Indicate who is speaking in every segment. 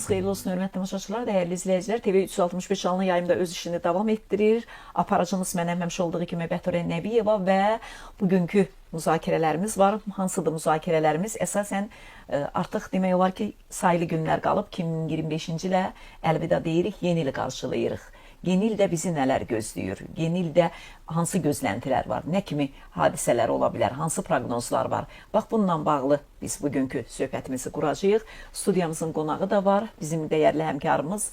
Speaker 1: xeyirli olsun, hörmətli tamaşaçılar, dəyərli izləyicilər. TV 365 canlı yayımda öz işini davam etdirir. Aparıcımız mən həmişə olduğu kimi Bəturə Nəbiyeva və bugünkü müzakirələrimiz var. Hansıdır müzakirələrimiz? Əsasən artıq demək olar ki, sayılı günlər qalıb. 2025-ci ilə əlvida deyirik, yeni ili qarşılayırıq. Yeni ildə bizi nələr gözləyir? Yeni ildə hansı gözləntilər var? Nə kimi hadisələr ola bilər? Hansı proqnozlar var? Bax, bununla bağlı biz bugünkü söhbətimizi quracağıq. Studiyamızın qonağı da var. Bizim dəyərli həmkarımız,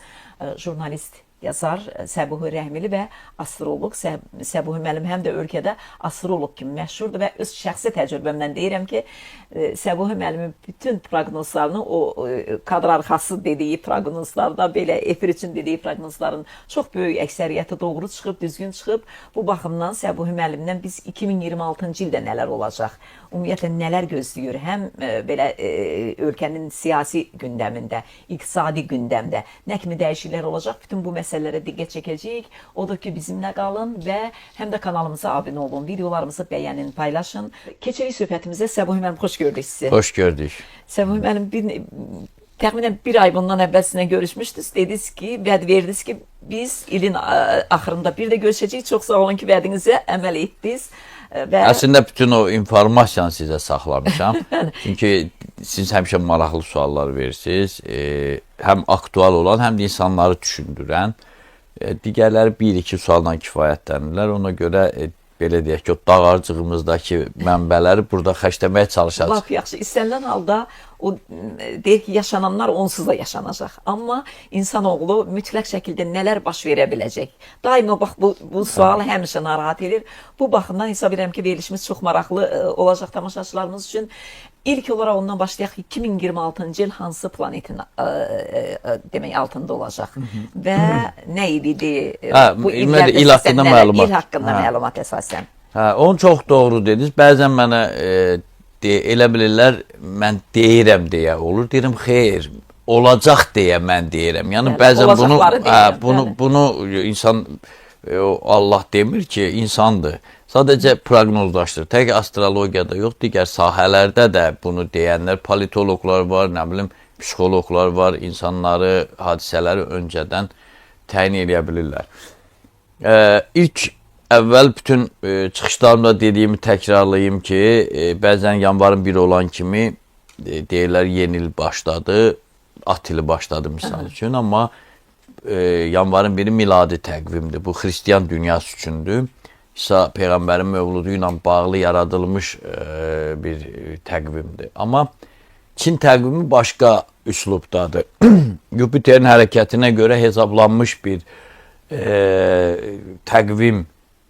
Speaker 1: jurnalist, yazar Səbuhi Rəhmili və astroloq Səbuhi müəllim həm də ölkədə astroloq kimi məşhurdur və öz şəxsi təcrübəmdən deyirəm ki, Səbuhi müəllimin bütün proqnozlarını, o kadr arxası dediyi proqnozlarda, belə efir üçün dediyi proqnozların çox böyük əksəriyyəti doğru çıxıb, düzgün çıxıb. Bu baxımdan Səbuhi müəllimdən biz 2026-cı ildə nələr olacaq, ümumiyyətlə nələr gözləyir, həm belə ölkənin siyasi gündəmində, iqtisadi gündəmdə nə kimi dəyişikliklər olacaq, bütün bu məsələlərə diqqət çəkəcəyik. Odur ki, bizimlə qalın və həm də kanalımıza abunə olun, videolarımızı bəyənin, paylaşın. Keçirik söhbətimizə. Səbuhi müəllim, xoş gördük sizi.
Speaker 2: Xoş gördük.
Speaker 1: Səbuhi müəllim, təxminən bir ay bundan əvvəl sizinlə görüşmüşdünüz. Dediniz ki, vəd verdiniz ki, biz ilin axırında bir də görüşəcəyik. Çox sağ olun ki, vədinizə əməl etdiniz.
Speaker 2: Əslində bütün o informasiyanı sizə saxlamışam. Çünki siz həmişə maraqlı suallar verirsiniz. Həm aktual olan, həm də insanları düşündürən. Digərləri bir-iki sualdan kifayətlənirlər. Ona görə belə deyək ki, o dağarcığımızdakı mənbələri burada xərcləməyə çalışacaq.
Speaker 1: Lap yaxşı. İstənilən halda o deyək ki, yaşananlar onsuz da yaşanacaq. Amma insanoğlu mütləq şəkildə nələr baş verə biləcək? Daima bax, bu sual həmişə narahat edir. Bu baxımdan hesab edirəm ki, verilişimiz çox maraqlı olacaq tamaşaçılarımız üçün. İlk olaraq ondan başlayaq. 2026-cı il hansı planetin demək altında olacaq? Və nə idi? Bu
Speaker 2: il haqqında məlumat.
Speaker 1: İl haqqında məlumat əsasən.
Speaker 2: Onu çox doğru dediniz. Bəzən mənə elə bilirlər, mən deyirəm deyə olur. Deyirəm, xeyr, olacaq deyə mən deyirəm. Yəni, bəzən bunu insan, Allah demir ki, insandır. Sadəcə proqnozlaşdırır. Tək astrologiyada yox, digər sahələrdə də bunu deyənlər, politologlar var, nə bilim, psixologlar var, insanları, hadisələri öncədən təyin edə bilirlər. İlk əvvəl bütün çıxışlarımda dediyimi təkrarlayayım ki, bəzən yanvarın 1 olan kimi deyirlər, yeni il başladı, at ili başladı misal üçün, amma yanvarın 1-i miladi təqvimdir. Bu, xristiyan dünyası üçündür. İsa Peyğəmbərin mövludu ilə bağlı yaradılmış bir təqvimdir. Amma Çin təqvimi başqa üslubdadır. Yupiterin hərəkətinə görə hesablanmış bir təqvim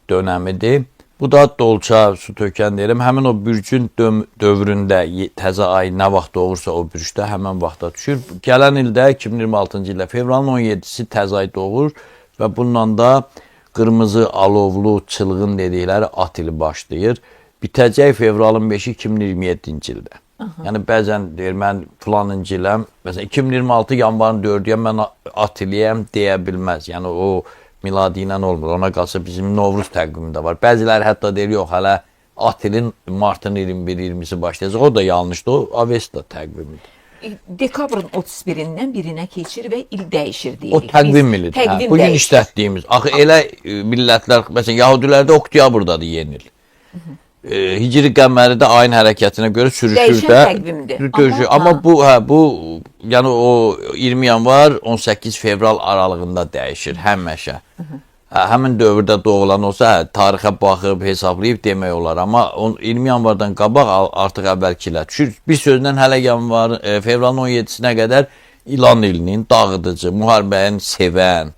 Speaker 2: dönəmidir. Bu da dolça, su tökən deyirəm. Həmin o bürcün dövründə təzə ay nə vaxt doğursa o bürcdə həmən vaxta düşür. Gələn ildə 2026-cı ildə fevralın 17-si təzə ay doğur və bununla da qırmızı, alovlu, çılğın dedikləri at ili başlayır. Bitəcək fevralın 5-i 2027-ci ildə. Yəni, bəzən deyir, mən filanıncı iləm, məsələn, 2026 yanvarın 4-yə mən at iliyəm deyə bilməz. Yəni, o miladi ilə olmur. Ona qalsa bizim Novruz təqvimində var. Bəziləri hətta deyir, yox, hələ at ilin martın 21-20-si başlayacaq. O da yanlışdır, o Avesta təqvimidir.
Speaker 1: Dekabrın 31-dən birinə keçir və il dəyişir deyirik.
Speaker 2: O təqvim ilidir. Bugün işlətdiyimiz. Axı elə millətlər, məsələn, Yahudilərdə oktyabrdadır yeni il. Hicri qəməri də ayın hərəkətinə görə sürüşür də.
Speaker 1: Dəyişən təqvimdir.
Speaker 2: Amma bu, yəni o 20 yanvar, 18 fevral aralığında dəyişir həmişə. Həmin dövrdə doğulan olsa, tarixə baxıb, hesablayıb demək olar. Amma 20 yanvardan qabaq artıq əvvəlkilə düşür. Bir sözlə hələ fevralın 17-sinə qədər ilan ilinin dağıdıcı, müharibəni sevən,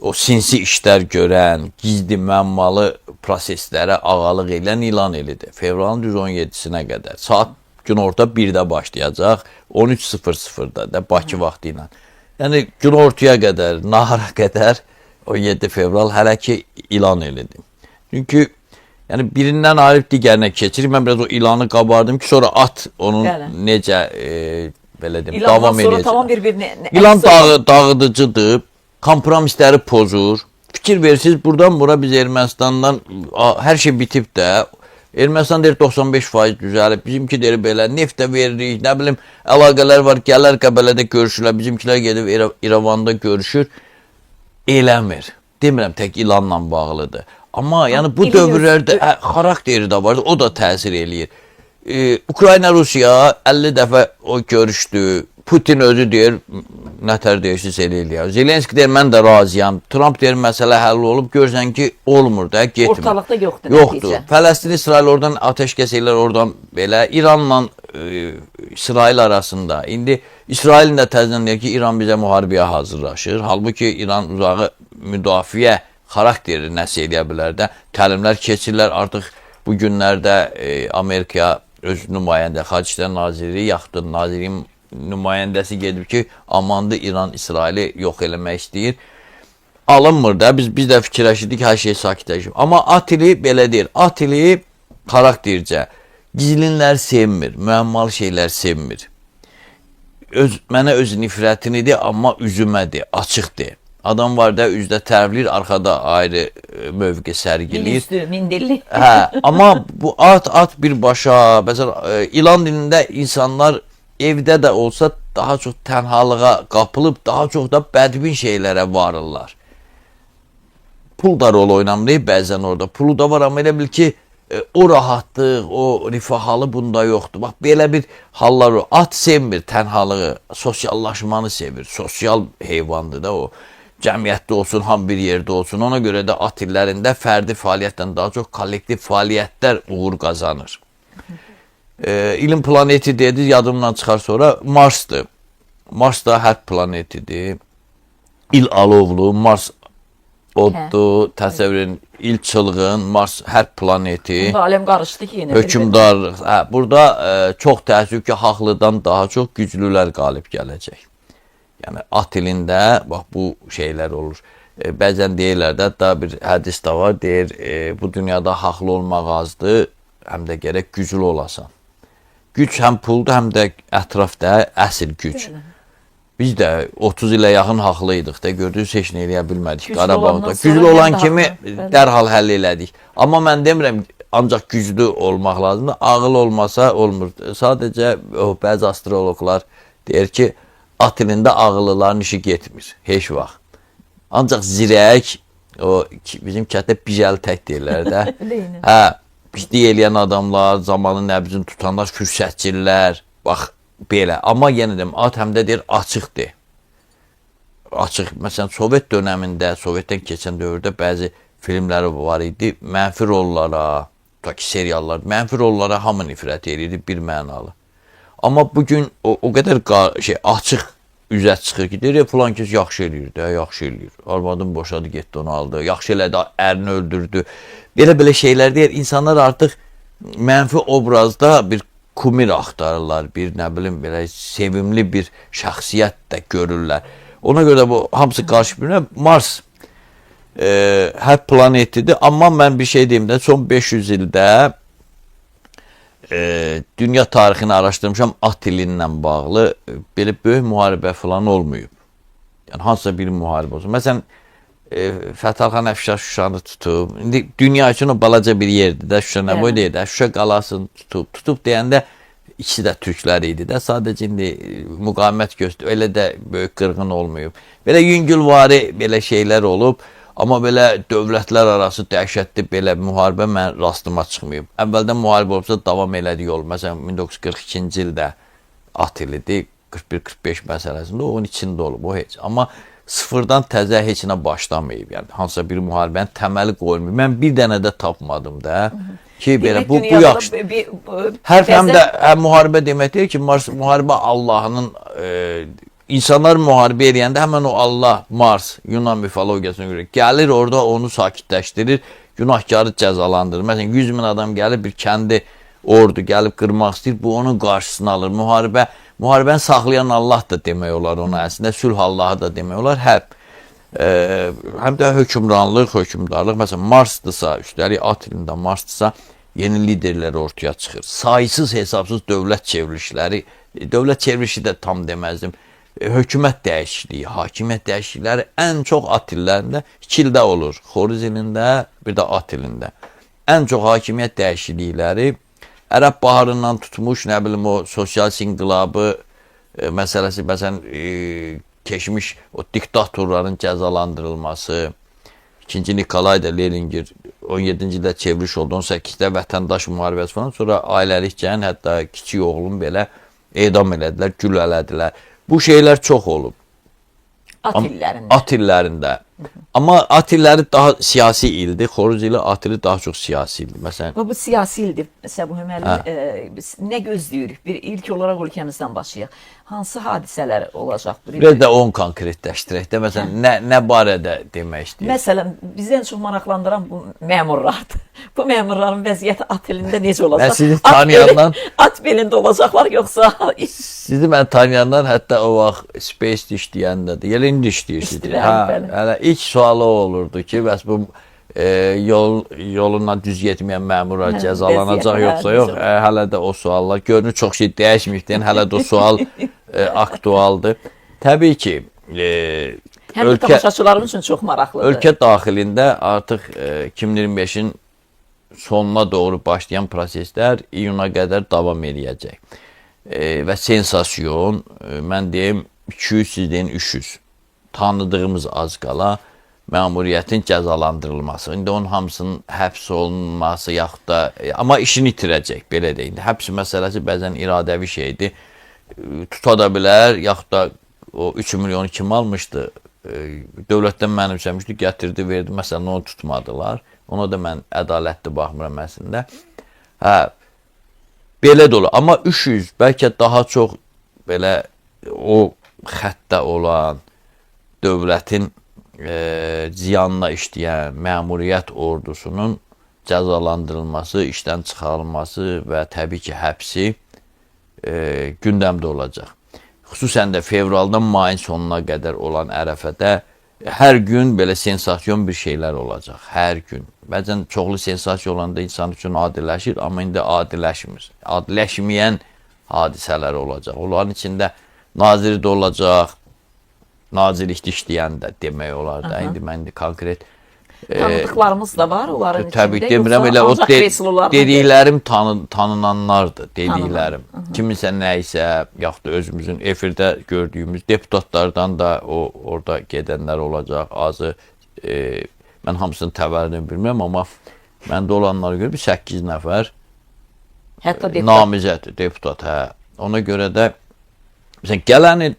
Speaker 2: o sinsi işlər görən, gizli, məmmalı proseslərə ağalıq edən ilan ilidir. Fevralın düz 17-sinə qədər. Saat günorta 1-də başlayacaq, 13:00-da da Bakı vaxtı ilə. Yəni, günortaya qədər, nahara qədər 17 fevral hələ ki ilan ilidir. Çünki yəni birindən ayrıb digərinə keçirir. Mən biraz o ilanı qabardım ki, sonra at onun necə belə deyim, davam edəcək. İlan dağıdıcıdır, kompromisləri pozur. Fikir verirsiniz, buradan bura biz Ermənistandan hər şey bitib də Ermənistan deyir 95% düzəlib, bizimki deyir belə, neft də veririk, nə bilim, əlaqələr var, gələr Qəbələdə görüşürlər, bizimkilər gedib İrəvanda görüşür, eləmir. Demirəm, tək ilanla bağlıdır. Amma yəni bu dövrlərdə xarakteri də var, o da təsir eləyir. Ukrayna, Rusiya 50 dəfə o görüşdü. Putin özü deyir, nətər deyirsiz eləyir. Zelenski deyir, mən də razıyam. Trump deyir, məsələ həll olub. Görsən ki, olmur da, getmir.
Speaker 1: Ortalıqda yoxdur.
Speaker 2: Yoxdur. Fələstin, İsrail oradan atəşkəs eləyir, oradan belə. İranla İsrail arasında. İndi İsrailin də təzdən deyir ki, İran bizə müharibəyə hazırlaşır. Halbuki İran uzağı müdafiə xarakteri nəsə eləyə bilər də. Təlimlər keçirlər. Artıq bu günlərdə Amerikaya öz nümayəndə, Xarici İşlər Naziri, yaxud Nazirin nümayəndəsi gedib ki, amandı İran İsraili yox eləmək istəyir. Alınmır da, biz də fikirləşirdik, hər şey sakitləşib. Amma Atili belə deyir, Atili xaraktercə gizlinlər sevmir, müəmmalı şeylər sevmir. Mənə öz nifrətinidir, amma üzümədir, açıqdır. Adam var da üzdə tərvlir, arxada ayrı mövqe sərgiləyir.
Speaker 1: Üstü, mindilli.
Speaker 2: Hə, amma bu at birbaşa, məsələn, İlan dilində insanlar evdə də olsa daha çox tənhalığa qapılıb, daha çox da bədbin şeylərə varırlar. Pul da rol oynamır bəzən orada. Pulu da var, amma elə bil ki, o rahatlıq, o rifah halı bunda yoxdur. Bax, belə bir hallar o. At sevmir tənhalığı, sosiallaşmanı sevir. Sosial heyvandır da o. Cəmiyyətdə olsun, ham bir yerdə olsun. Ona görə də at illərində fərdi fəaliyyətdən daha çox kollektiv fəaliyyətlər uğur qazanır. İlin planeti dedi, yadımdan çıxar sonra Marsdır. Mars da hərb planetidir. İl alovlu, Mars oddur, təsəvvürün, il çılğın, Mars hərb planeti.
Speaker 1: Aləm qarışdı ki, yenə.
Speaker 2: Hökümdarlıq. Burada çox təəssüf ki, haqlıdan daha çox güclülər qalib gələcək. Yəni, at ilində, bax, bu şeylər olur. Bəzən deyirlər də, hətta bir hədis də var, deyir, bu dünyada haqlı olmaq azdır, həm də gərək güclü olasan. Güc həm puldur, həm də ətrafda əsl güc. Biz də 30 ilə yaxın haqlıydıq da, gördünüz, heç nə eləyə bilmədik Qarabağda. Güclü olan kimi dərhal həll elədik. Amma mən demirəm, ancaq güclü olmaq lazımdır. Ağıl olmasa olmur. Sadəcə bəzi astrologlar deyir ki, at ilində ağıllıların işi getmir, heç vaxt. Ancaq zirək, o bizim kətdə bijəl tək deyirlər də. Hə, pislik eləyən adamlar, zamanın nəbzini tutanlar, fürsətçilər, bax, belə. Amma yenə deyim, at həm də deyir, açıqdır. Açıq. Məsələn, Sovet dönəmində, Sovetdən keçən dövrdə bəzi filmləri var idi. Mənfi rollara, tutaq ki, seriallar, mənfi rollara hamı nifrət edirdi, bir mənalı. Amma bugün o qədər açıq üzət çıxır ki, deyir, filan kəs yaxşı eləyir də, yaxşı eləyir. Arvadın boşadı, getdi, onu aldı. Yaxşı elədi, ərini öldürdü. Belə şeylər deyir, insanlar artıq mənfi obrazda bir kumir axtarırlar, bir nə bilim, belə sevimli bir şəxsiyyət də görürlər. Ona görə bu hamısı qarşı birinə Mars hərb planetidir. Amma mən bir şey deyim də, son 500 ildə dünya tarixini araşdırmışam, at ilinlə bağlı belə böyük müharibə falan olmayıb. Yəni, hansısa bir müharibə olsun. Məsələn, Fətəlxan Əfşar Şuşanı tutub. İndi dünya üçün o balaca bir yerdir də, Şuşa nə boy deyir də, Şuşa qalasını tutub. Tutub deyəndə ikisi də türklər idi də, sadəcə indi müqavimət göstərib, elə də böyük qırğın olmayıb. Belə yüngülvari belə şeylər olub. Amma belə dövlətlər arası dəhşətli belə müharibə mən rastıma çıxmayıb. Əvvəldən müharibə olsa davam elədik yol. Məsələn, 1942-ci ildə at ilidir, 41-45 məsələsində onun içində olub, o heç. Amma sıfırdan təzə heç nə başlamayıb. Yəni, hansısa bir müharibənin təməli qoyulmayıb. Mən bir dənə də tapmadım da ki, belə, bu yaxşı. Hərf həm də müharibə demək deyir ki, müharibə Allahının İnsanlar müharibə eləyəndə həmən o Allah, Mars, Yunan mifologiyasına görə gəlir orada onu sakitləşdirir, günahkarı cəzalandırır. Məsələn, 100 min adam gəlib bir kəndi ordu gəlib qırmaq istəyir, bu onun qarşısını alır. Müharibəni saxlayan Allah da demək olar ona əslində, sülh Allahı da demək olar, hərb. Həm də hökümdarlıq, məsələn, Marsdırsa, üstəlik at ilində Marsdırsa, yeni liderlər ortaya çıxır. Sayısız, hesabsız dövlət çevrilişi də tam deməzdim. Hökumət dəyişikliyi, hakimiyyət dəyişiklikləri ən çox at illərində 2 ildə olur. Xoruz ilində, bir də at ilində. ən çox hakimiyyət dəyişiklikləri Ərəb baharından tutmuş, nə bilim o sosial inqilabı məsələsi, məsələn, keçmiş o diktatorların cəzalandırılması, 2-ci Nikolay da Leninger 17-ci ildə çevriliş oldu, 18-də vətəndaş müharibəsi falan, sonra ailəlik gəlin, hətta kiçik oğlum belə edam elədilər, güllələdilər. Bu şeylər çox olub.
Speaker 1: At illərində.
Speaker 2: At illərində. Amma at illəri daha siyasi ildi. Xoruz ili at ili daha çox siyasi ildi. Məsələn,
Speaker 1: Bu siyasi ildir. Səbuhi müəllim, biz nə gözləyirik? Bir ilk olaraq ölkəmizdən başlayaq. Hansı hadisələr olacaq?
Speaker 2: Biraz da onu konkretləşdirək də. Məsələn, nə barədə demək istəyir?
Speaker 1: Məsələn, bizi ən çox maraqlandıran bu məmurlardır. Bu məmurların vəziyyəti at ilində necə olacaq?
Speaker 2: Mən sizi tanıyandan...
Speaker 1: At belində olacaqlar, yoxsa...
Speaker 2: Sizi mən tanıyandan, hətta o vaxt Space işləyəndə də, elə indi işləyirsiniz. Hələ ilk sualı olurdu ki, bəs bu yolundan düz getməyən məmurlar cəzalanacaq, yoxsa yox. Hələ də o suallar, görünür çox şey dəyişməyibdən, hələ də o sual aktualdır. Təbii ki,
Speaker 1: həm də tamaşaçılarımız üçün çox maraqlıdır.
Speaker 2: Ölkə daxilində artıq 2025-in sonuna doğru başlayan proseslər iyuna qədər davam edəcək. Və sensasyon, mən deyim 200, siz deyin 300 tanıdığımız az qala məmuriyyətin cəzalandırılması. İndi onun hamısının həbs olunması yaxud da, amma işini itirəcək, belə deyil. Həbs məsələsi bəzən iradəvi şeydir. Tuta da bilər, yaxud da o 3 milyonu kim almışdı, dövlətdən mənimsəmişdi, gətirdi, verdi, məsələn onu tutmadılar. Ona da mən ədalətli baxmıram əslində. Belə də olur. Amma 300, bəlkə daha çox belə o xəttdə olan dövlətin ziyanına işləyən məmuriyyət ordusunun cəzalandırılması, işdən çıxarılması və təbii ki, həbsi gündəmdə olacaq. Xüsusən də fevraldan mayın sonuna qədər olan ərəfədə hər gün belə sensasyon bir şeylər olacaq. Hər gün. Bəzən çoxlu sensasiya olanda insan üçün adiləşir, amma indi adiləşmir. Adiləşməyən hadisələr olacaq. Onların içində naziri də olacaq, nazirlikdə işləyən də demək olar da. İndi mən konkret
Speaker 1: tanıdıqlarımız da var onların içində.
Speaker 2: Təbii demirəm, elə o dediklərim tanınanlardır, dediklərim. Kiminsə nəysə, yaxud da özümüzün efirdə gördüyümüz deputatlardan da orada gedənlər olacaq. Azı, mən hamısını təvəllüdünü bilmirəm, amma məndə olanlara görə bir 8 nəfər namizəd, deputat. Ona görə də gələni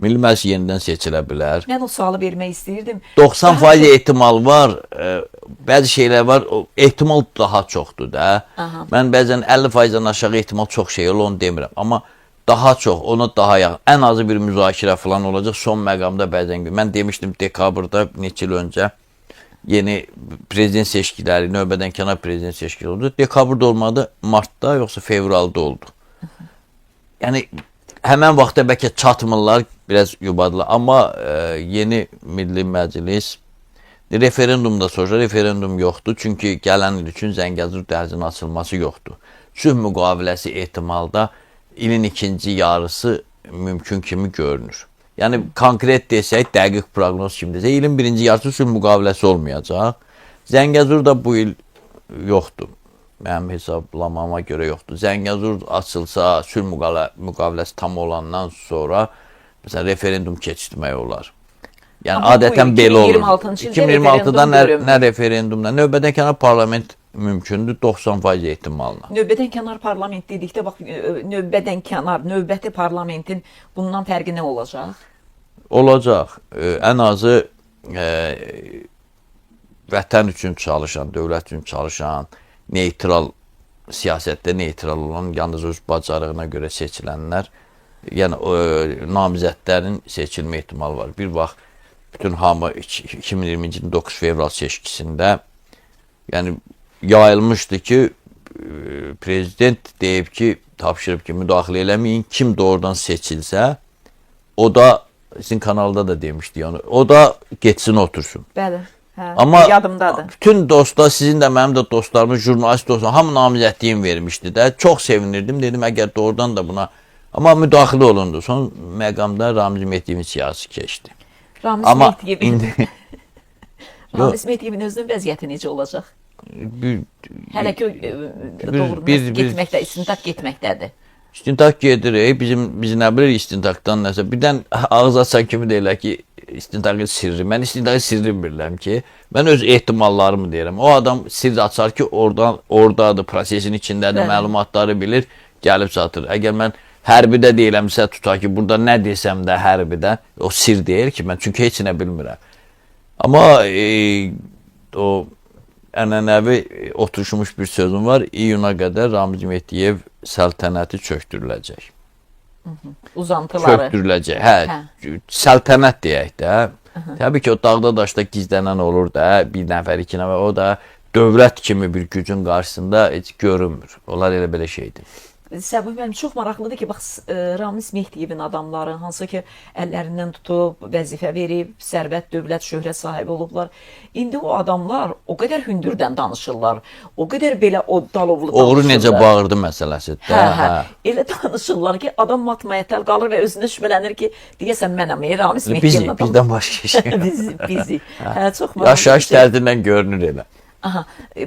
Speaker 2: Milli Məclis yenidən seçilə bilər.
Speaker 1: Mən o sualı vermək istəyirdim.
Speaker 2: 90% ehtimal var. Bəzi şeylər var, ehtimal daha çoxdur da. Mən bəzən 50%-dən aşağı ehtimal çox şey olur, onu demirəm. Amma daha çox, ona daha yaxın. Ən azı bir müzakirə falan olacaq. Son məqamda bəzən, mən demişdim dekabrda, neçə il öncə yeni prezident seçkiləri, növbədən kənar prezident seçkiləri oldu. Dekabrda olmadı, martda, yoxsa fevralda oldu. Yəni, həmən vaxtda bəlkə çatmırlar, biraz yubadılar. Amma yeni Milli Məclis referendumda sonra referendum yoxdur. Çünki gələn il üçün Zəngəzur dəhlizinin açılması yoxdur. Sülh müqaviləsi ehtimalda ilin ikinci yarısı mümkün kimi görünür. Yəni, konkret desək, dəqiq proqnoz kimi desək, ilin birinci yarısı sülh müqaviləsi olmayacaq. Zəngəzur da bu il yoxdur. Mənim hesablamama görə yoxdur. Zəngəzur açılsa, sülh müqaviləsi tam olandan sonra məsələn, referendum keçirmək olar. Yəni, amma adətən belə olur. 2026-da nə referendumda, növbədən kənar parlament mümkündür, 90% ehtimalla.
Speaker 1: Növbədən kənar parlament dedikdə, bax, növbədən kənar, növbəti parlamentin bundan fərqi nə olacaq?
Speaker 2: Olacaq. Ən azı vətən üçün çalışan, dövlət üçün çalışan, neytral, siyasətdə neytral olan, yalnız öz bacarığına görə seçilənlər, yəni namizədlərin seçilmə ehtimalı var. Bir vaxt bütün hamı 2020-ci 9 fevral seçkisində yəni yayılmışdı ki, prezident deyib ki, tapşırıb ki, müdaxilə eləməyin, kim doğrudan seçilsə, o da, sizin kanalda da demişdi, yəni, o da geçsin otursun.
Speaker 1: Bəli.
Speaker 2: Amma
Speaker 1: yadımdadır.
Speaker 2: Bütün dostlar, sizin də mənim də dostlarımız, jurnalist dostlar, hamı namizədliyim vermişdi də. Çox sevinirdim. Dedim, əgər doğrudan da buna, amma müdaxilə olundu. Son məqamda Ramiz Mehdiyevin siyasi keçdi.
Speaker 1: Ramiz Mehdiyevin özünün vəziyyəti necə olacaq? Hələ ki doğru getməkdə, istintaq getməkdədir.
Speaker 2: İstintaq gedir, biz nə bilir istintaqdan nəsə. Birdən ağız açan kimi deyirlər ki, istintaqın sirri. Mən istintaqın sirrini bilirəm ki, mən öz ehtimallarımı deyirəm. O adam sirr açar ki, oradadır, prosesin içindədir, məlumatları bilir, gəlib çatır. Əgər mən hərbidə deyiləmsə, tutar ki, burada nə desəm də hərbidə, o sirr deyir ki, mən çünki heç nə bilmirəm. Amma o ənənəvi oturuşmuş bir sözüm var. İyuna qədər Ramiz Mehdiyev səltənəti çöktürüləcək.
Speaker 1: Uzantıları.
Speaker 2: Çöktürüləcək. Hə, səltənət deyək də. Təbii ki, o dağda daşda gizlənən olur da, bir nəfər, iki nəfər, o da dövlət kimi bir gücün qarşısında heç görünmür. Onlar elə belə şeydir.
Speaker 1: Səbuh mənim çox maraqlıdır ki, bax Ramiz Mehdiyevin adamları hansı ki əllərindən tutub vəzifə verib, sərvət, dövlət, şöhrət sahibi olublar. İndi o adamlar o qədər hündürdən danışırlar. O qədər belə o dalovlu danışırlar.
Speaker 2: Oğru necə bağırdı məsələsi.
Speaker 1: Hə. Elə danışırlar ki, adam matmayətəl qalır və özünə şübhələnir ki, deyəsən mənəm, Ramiz Mehdiyevin adamı.
Speaker 2: Bizdən başqa şey.
Speaker 1: Bizi. Hə, çox maraqlı.
Speaker 2: Yaşayış tərzindən görünür elə.
Speaker 1: Aha.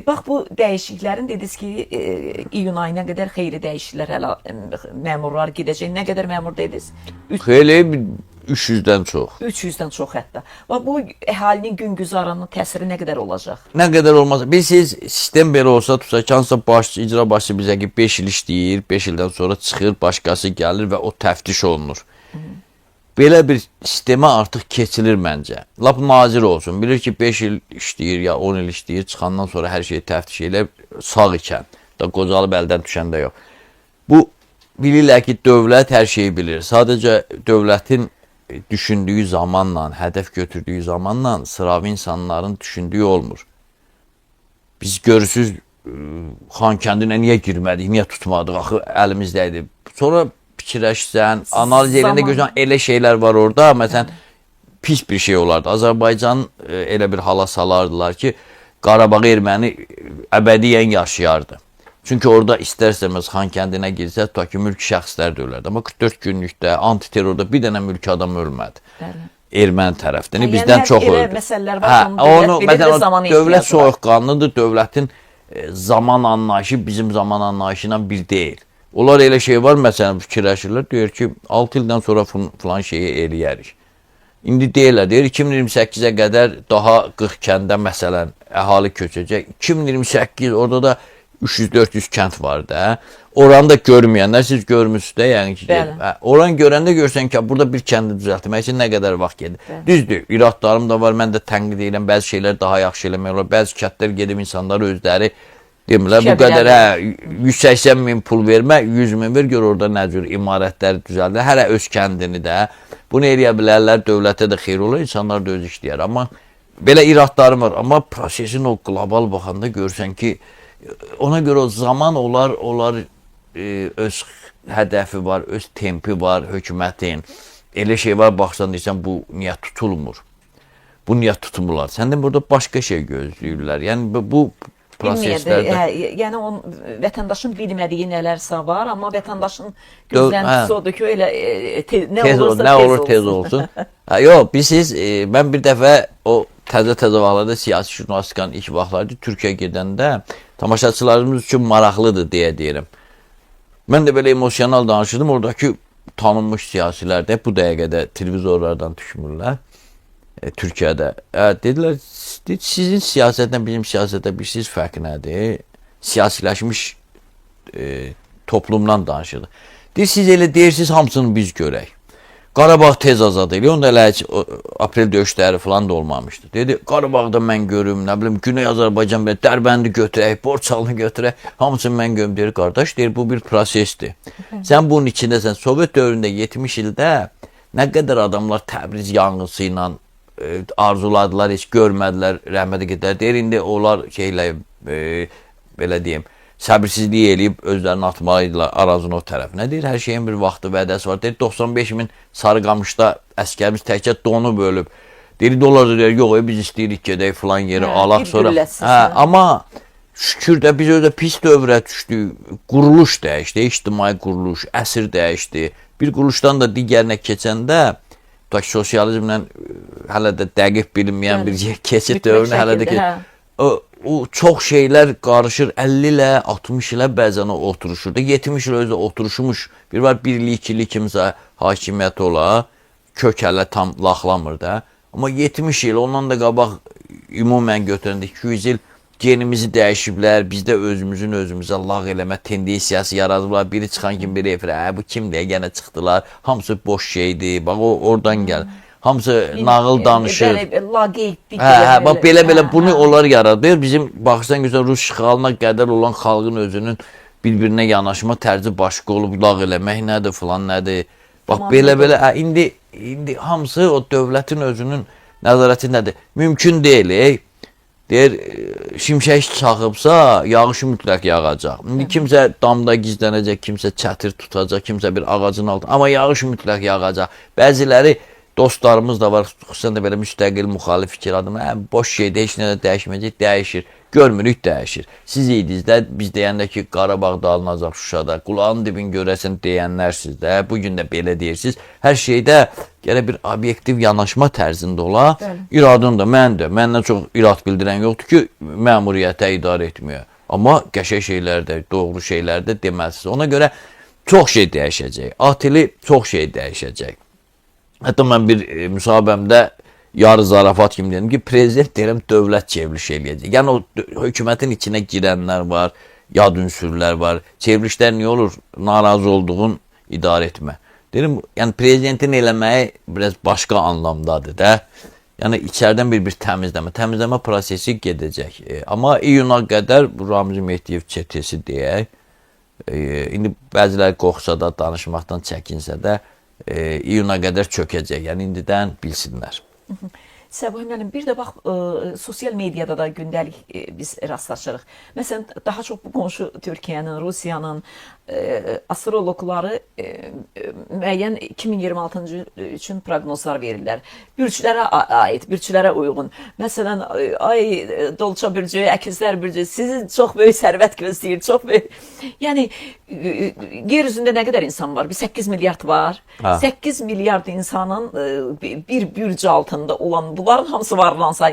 Speaker 1: Bax bu dəyişikliklərin dediniz ki, iyun ayına qədər xeyli dəyişikliklər hələ məmurlar gedəcək. Nə qədər məmur dediniz?
Speaker 2: Xeyli 300-dən çox.
Speaker 1: 300-dən çox hətta. Bax bu əhalinin güngüzarının təsiri nə qədər olacaq?
Speaker 2: Nə qədər olmaz. Bilirsiniz, sistem belə olsa tutsa ki, hansısa icra başçı bizə ki 5 il işləyir, 5 ildən sonra çıxır, başqası gəlir və o təftiş olunur. Belə bir sistemə artıq keçilir məncə. Lap nazir olsun. Bilir ki 5 il işləyir ya 10 il işləyir, çıxandan sonra hər şeyi təftiş elə sağ ikən. Da qocalıb əldən düşəndə yox. Bu bilirlər ki, dövlət hər şeyi bilir. Sadəcə dövlətin düşündüyü zamanla, hədəf götürdüyü zamanla sıravi insanların düşündüyü olmur. Biz görürsüz Xankəndinə niyə girmədik, niyə tutmadıq, axı əlimizdəydi. Sonra fikirləşsən, analiz edəndə görürsən, elə şeylər var orada. Məsələn, pis bir şey olardı. Azərbaycan elə bir hala salardılar ki, Qarabağ erməni əbədiyyən yaşayardı. Çünki orada istər-istəməz Xankəndinə girsə, tutaq ki, mülki şəxslər də ölərdi. Amma 44 günlükdə, antiterrorda bir dənə mülki adam ölmədi. Erməni tərəfdən. Bizdən çox öldü.
Speaker 1: Elə məsələlər var,
Speaker 2: onu dövlət soyuqqanlıdır, dövlətin zaman anlayışı bizim zaman anlayışıyla bir deyil. Onlar elə şey var, məsələn, fikirləşirlər, deyir ki, 6 ildən sonra filan şeyi eləyərik. İndi deyirlər, deyir, 2028-ə qədər daha 40 kəndə, məsələn, əhali köçəcək. 2028, orada da 300-400 kənd var da. Oranı da görməyənlər, siz görmüsünüz də, yəni ki, oranı görəndə görsən ki, burada bir kəndi düzəltmək üçün nə qədər vaxt gedir. Düzdür, iradlarım da var, mən də tənqid edirəm, bəzi şeylər daha yaxşı eləmək olar, bəzi kətlər gedib insanlar özləri demirlər, bu qədər 180 min pul vermə, 100 min ver, gör orada nə cür imarətlər düzəldir. Hələ öz kəndini də. Bunu eləyə bilərlər, dövlətə də xeyir olur, insanlar da öz işləyər. Amma belə iradlarım var. Amma prosesin o qlobal baxanda görsən ki, ona görə o zaman onlar öz hədəfi var, öz tempi var, hökumətin. Elə şey var, baxsan deyirsən, bu niyə tutulmur? Bu niyə tutmurlar? Səndən burada başqa şey gözləyirlər. Yəni bu proseslərdə.
Speaker 1: Yəni o vətəndaşın bilmədiyi nələrsə var, amma vətəndaşın gözləntisi odur ki, elə nə olur tez olsun.
Speaker 2: Yox, bilirsiniz, mən bir dəfə o təzə vaxtlarda siyasi jurnalistikanın ilk vaxtlarda Türkiyəyə gedəndə tamaşaçılarımız üçün maraqlıdır deyə deyirəm. Mən də belə emosional danışırdım, oradakı tanınmış siyasilər də bu dəqiqədə televizorlardan düşmürlər. Türkiyədə. Dedilər, sizin siyasətlə bizim siyasətlə bir siz fərq nədir? Siyasiləşmiş toplumdan danışırdı. Siz elə deyirsiniz, hamısını biz görək. Qarabağ tez azad edir. Onda elə aprel döyüşləri falan da olmamışdı. Dedi, Qarabağda mən görüm, nə bilim, Güney Azərbaycan belə Dərbəndi götürək, Borçalını götürək, hamısını mən görüm, deyir, qardaş, deyir, bu bir prosesdir. Sən bunun içindəsən, Sovet dövründə 70 ildə nə qədər adamlar Təbriz yanğısı ilə arzuladılar, heç görmədilər, rəhmətə gedər. Deyir, indi onlar şeylə, belə deyim, səbirsizliyi eləyib özlərini atmalıydılar Arazın o tərəfinə. Deyir, hər şeyin bir vaxtı, vədəsi var. Deyir, 95 min Sarıqamışda əskərimiz təkcə donub ölüb. Deyir, dolar da deyir, yox, biz istəyirik gedək filan yeri alaq sonra. Amma şükür də biz özdə pis dövrə düşdük. Quruluş dəyişdi, ictimai quruluş, əsr dəyişdi. Bir quruluşdan da digərinə keçəndə sosializmlə hələ də dəqiq bilinməyən bir keçid dövrünə hələ də ki, o çox şeylər qarışır. 50 ilə 60 ilə bəzən o oturuşurdu. 70 il özü oturuşmuş. Bir var 1-lik, 2-lik kimsə hakimiyyət ola, kök hələ tam laxlamır da. Amma 70 il ondan da qabaq ümumən götürəndə 200 il genimizi dəyişiblər. Bizdə özümüzə lağ eləmə tendensiyası yaradıblar. Biri çıxan kimi biri efirə, bu kimdir? Yenə çıxdılar. Hamısı boş şeydir. Bax o oradan gəlir. Hamısı nağıl danışır. Bax belə bunu onlar yaradır. Bizim baxırsan gözəl Rus işğalına qədər olan xalqın özünün bir-birinə yanaşma tərzi başqa olub. Lağ eləmək nədir, filan nədir? Bax belə indi hamısı o dövlətin özünün nəzarətindədir. Mümkün deyil. Deyir, şimşək çaxıbsa, yağışı mütləq yağacaq. İndi kimsə damda gizlənəcək, kimsə çətir tutacaq, kimsə bir ağacın altında. Amma yağış mütləq yağacaq. Bəziləri dostlarımız da var, xüsusən də belə müstəqil, müxalif fikir adamı. Boş şeydə heç nə də dəyişməyəcək, dəyişir. Görmürük, dəyişir. Siz idiniz də, biz deyəndə ki, Qarabağda alınacaq Şuşada, qulağın dibin görəsən deyənlər siz də, bugün də belə deyirsiniz. Hər şeydə gərək bir obyektiv yanaşma tərzində ola. İradın da, məndən çox irad bildirən yoxdur ki, məmuriyyətə idarə etmiyor. Amma qəşəng şeylərdə, doğru şeylərdə deməlisiniz. Ona görə çox şey dəyişəcək. Atili çox şey dəyişəcək. Hətta mən bir müsahibəmdə yarı zarafat kimi dedim ki, prezident deyirəm dövlət çevriliş eləyəcək. Yəni o hökumətin içinə girənlər var, yad ünsürlər var. Çevrilişlər niyə olur? Narazı olduğun idarə etmə. Deyirəm, yəni prezidentin eləməyi biraz başqa anlamdadır da. Yəni içərdən bir təmizləmə prosesi gedəcək. Amma iyuna qədər bu Ramiz Mehdiyev çetesi deyək. İndi bəziləri qorxsa da, danışmaqdan çəkinsə də iyuna qədər çökəcək. Yəni indidən bilsinlər.
Speaker 1: Səbuhi müəllim, bir də bax, sosial mediada da gündəlik biz rastlaşırıq. Məsələn, daha çox bu qonşu Türkiyənin, Rusiyanın astrologları müəyyən 2026-cı üçün proqnozlar verirlər. Bürclərə aid, bürclərə uyğun. Məsələn, ay Dolça bürcü, Əkizlər bürcü sizi çox böyük sərvət gözləyir, çox böyük. Yəni, yer üzündə nə qədər insan var? Bir 8 milyard var. 8 milyard insanın bir bürc altında olan, bunların hamısı varlansa,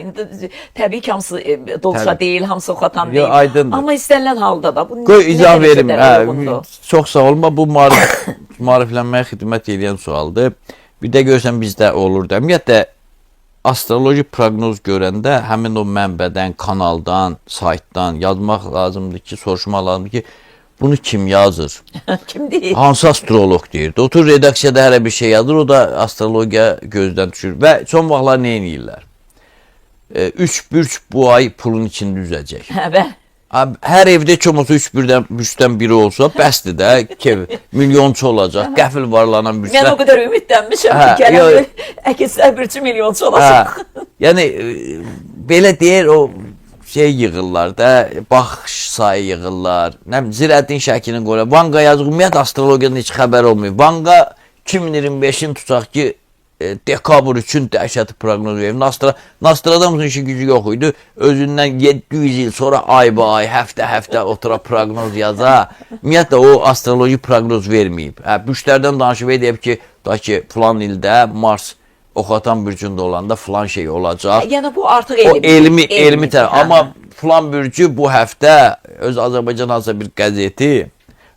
Speaker 1: təbii ki, hamısı Dolça deyil, hamısı Oxatan deyil. Amma istənilən halda da.
Speaker 2: Qoy izah verim. Çox sağ olma, bu maariflənməyə xidmət edən sualdır. Bir də görsən bizdə olur da. Ümumiyyətlə, astroloji proqnoz görəndə həmin o mənbədən, kanaldan, saytdan yazmaq lazımdır ki, soruşmaq lazımdır ki, bunu kim yazır?
Speaker 1: Kim deyir?
Speaker 2: Hansı astrolog deyir? Otur redaksiyada hələ bir şey yazır, o da astrologiya gözdən düşür. Və son vaxtlar nə edirlər? 3 bürc bu ay pulun içində üzəcək. Hər evdə heç olmasa 3 bürcdən biri olsa, bəsdir də, milyonçu olacaq, qəfil varlanan bürclər.
Speaker 1: Mən o qədər ümidlənmişəm ki, gələn Əkizlər bürcü milyonçu olacaq.
Speaker 2: Yəni, belə deyir, o şey yığırlar da, baxış sayı yığırlar, Zirəddin Şəkinin qoylar. Vanqa yazıq, ümumiyyət astrologiyadan heç xəbər olmuyor. Vanqa 2025-in tutaq ki, dekabr üçün dəhşəti proqnoz verir. Nostradamus'un işi gücü yox idi. Özündən 700 il sonra ay-ay, həftə otura proqnoz yaza. Ümumiyyətlə, o astroloji proqnoz verməyib. Bürclərdən danışıb deyib ki, filan ildə Mars Oxatan bürcündə olanda filan şey olacaq.
Speaker 1: Yəni, bu artıq
Speaker 2: elmi tərəf. Amma filan bürcü bu həftə öz Azərbaycan Azə bir qəzeti,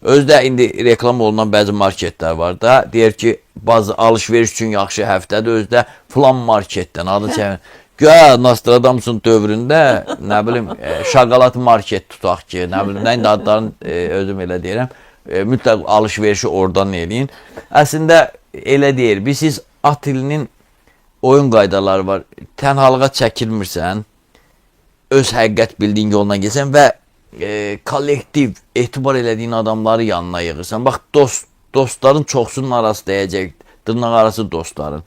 Speaker 2: özdə indi reklam olunan bəzi marketlər var da, deyir ki, bazı alış-veriş üçün yaxşı həftədir, özdə filan marketdən adı çəmin. Güya Nostradamus'un dövründə, nə bilim, şokolad market tutaq ki, nə bilim, nə indi adlarını özüm elə deyirəm, mütləq alış-verişi oradan eləyin. Əslində, elə deyir, siz at ilinin oyun qaydaları var, tənhalığa çəkilmirsən, öz həqiqət bildiyin yoluna gəlsən və kollektiv etibar elədiyin adamları yanına yığırsan. Bax, dostların çoxsunun arası deyəcək, dırnaq arası dostların.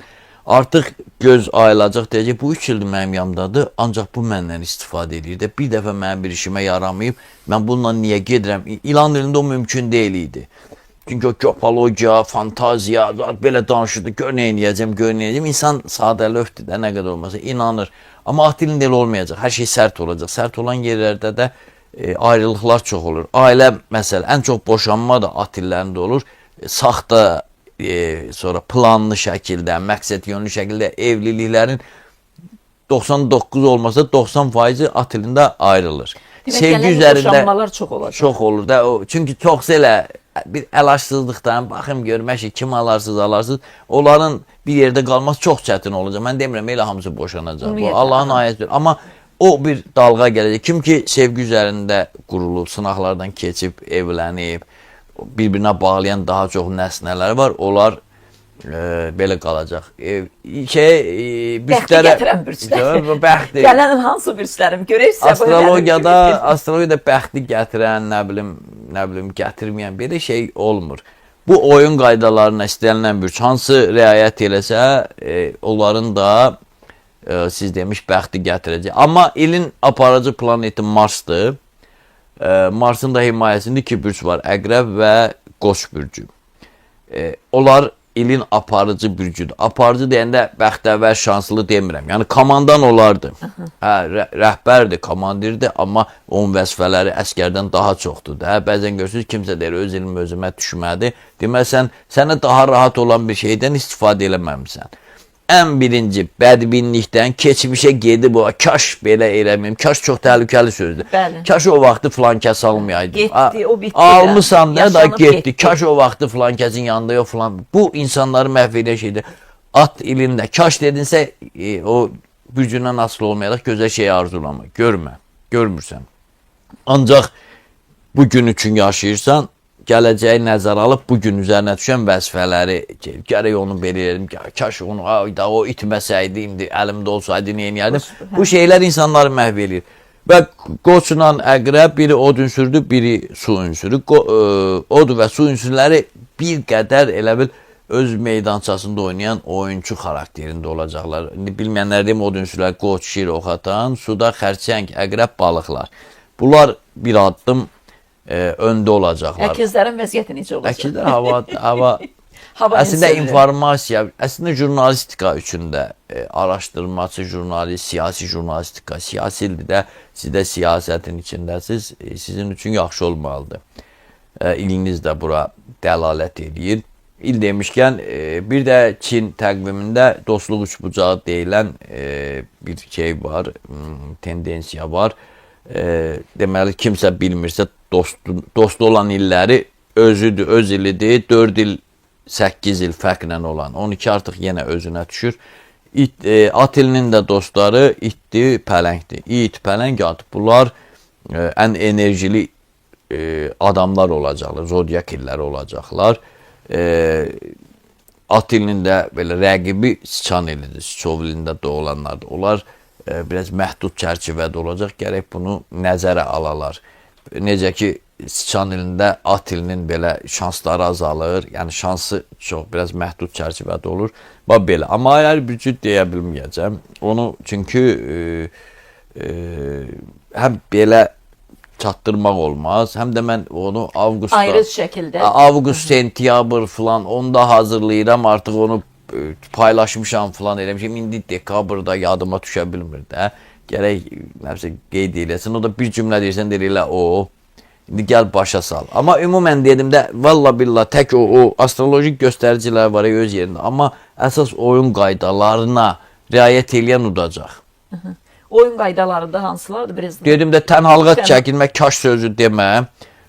Speaker 2: Artıq göz ayılacaq deyəcək, bu 3 ildir mənim yanımdadır, ancaq bu məndən istifadə edir də, bir dəfə mənim bir işimə yaramayıb, mən bununla niyə gedirəm? İlan dilində o mümkün deyil idi. Çünki o köpologiya, fantaziya, belə danışırdı, gör nə eləyəcəm. İnsan sadəlövdür də, nə qədər olmasa, inanır. Amma at dilində elə olmayacaq, hər şey sərt olacaq. Sərt olan yerlərdə də ayrılıqlar çox olur. Ailə, məsələ, ən çox boşanma da at illərində olur. Saxta, sonra planlı şəkildə, məqsəd yönlü şəkildə evliliklərin 99 olmasa 90% at ilində ayrılır.
Speaker 1: Demək,
Speaker 2: Sevgi
Speaker 1: gələn il
Speaker 2: üzərində
Speaker 1: boşanmalar çox olacaq.
Speaker 2: çox olur da. Çünki çox elə bir əlaşsızlıqdan baxım görmək kim alarsınız. Onların bir yerdə qalması çox çətin olacaq. Mən demirəm elə hamısı boşanacaq. Bu Allahın ayətidir. Amma o bir dalğa gələcək. Kim ki sevgi üzərində qurulub, sınaqlardan keçib, evlənib, bir-birinə bağlayan daha çox nəsnələr var. Onlar belə qalacaq.
Speaker 1: Bəxti gətirən bürclər.
Speaker 2: Bəxti.
Speaker 1: Gələn il hansı bürclərim görürsə,
Speaker 2: Astrologiyada bəxti gətirən, nə bilim gətirməyən belə şey olmur. Bu oyun qaydalarına istənilən bürc hansı riayət eləsə, onların da siz demiş bəxti gətirəcək. Amma ilin aparıcı planeti Marsdır. Marsın da himayəsində iki bürc var. Əqrəb və Qoç bürcü. Onlar ilin aparıcı bürcüdür. Aparıcı deyəndə bəxtəvər, şanslı demirəm. Yəni komandan olardı. Rəhbərdir, komandirdir, amma onun vəzifələri əskərdən daha çoxdur da. Bəzən görürsünüz kimsə deyir öz ilm özümə düşmədi. Deməsən sənə daha rahat olan bir şeydən istifadə eləməmisən. Ən birinci bədbinlikdən keçmişə gedib o kaş belə eləməyim. Kaş çox təhlükəli sözdür.
Speaker 1: Bəli.
Speaker 2: Kaş o vaxtı filan kəs almayaydı.
Speaker 1: Getdi, o bitdi.
Speaker 2: Almısan da
Speaker 1: Yaşanıb
Speaker 2: getdi. Kaş o vaxtı filan kəsin yanında yox filan. Bu insanları məhv edən şeydir. At ilində kaş dedinsə o gücündən asılı olmayaraq gözəl şeyi arzulama. Görmə. Görmürsən. Ancaq bu gün üçün yaşayırsan, gələcəyi nəzərə alıb bu gün üzərinə düşən vəzifələri gərək onu belə edim, kaş onu o itməsəydi, indi əlimdə olsaydı nə edərdim. Bu şeylər insanları məhv edir. Və Qoçla Əqrəb biri od ünsürüdür, biri su ünsürü. Od və su ünsürləri bir qədər elə bil öz meydançasında oynayan oyunçu xarakterində olacaqlar. İndi bilməyənlər deyim, od ünsürlər Qoç, şir, oxatan, suda xərçəng, Əqrəb, balıqlar. Bunlar bir addım öndə olacaqlar.
Speaker 1: Əkizlərin vəziyyəti necə olacaq?
Speaker 2: Əkizlər hava əslində informasiya, əslində jurnalistika üçün də araşdırmaçı jurnalist, siyasi jurnalistika, siyasi ildə siz də siyasətin içindəsiz, sizin üçün yaxşı olmalıdır. İliniz də bura dəlalət edir. İl demişkən, bir də Çin təqvimində dostluq üçbucağı deyilən bir şey var, tendensiya var. Deməli, kimsə bilmirsə, dostu olan illəri özüdür, öz ilidir, 4 il, 8 il fərqlə olan, 12 artıq yenə özünə düşür. At ilinin də dostları itdir, pələngdir. İt, pələng, at. Bunlar ən enerjili adamlar olacaqlar, zodyak illəri olacaqlar. At ilinin də belə rəqibi Siçan ilidir, Siçov ilində doğulanlardır. Onlar biraz məhdud çərçivədə olacaq, gərək bunu nəzərə alalar. Necə ki, Siçan ilində at ilinin belə şansları azalır, yəni şansı çox biraz məhdud çərçivədə olur. Bax belə, amma hər bir cüd deyə bilməyəcəm. Onu çünki həm belə çatdırmaq olmaz, həm də mən onu avqustda,
Speaker 1: ayrı şəkildə,
Speaker 2: avqust, sentyabr falan onda hazırlayıram, artıq onu paylaşmışam falan eləmişim. İndi dekabrda yadıma düşə bilmir də. Gərək nəsə qeyd eləsin. O da bir cümlə deyirsən, deyir elə o. İndi gəl başa sal. Amma ümumən dedim də, valla billah tək o astrolojik göstəricilər var öz yerində. Amma əsas oyun qaydalarına riayət eləyən udacaq.
Speaker 1: Oyun qaydalarında hansılardır?
Speaker 2: Dedim də tənhalığa çəkilmək, kaş sözü demə.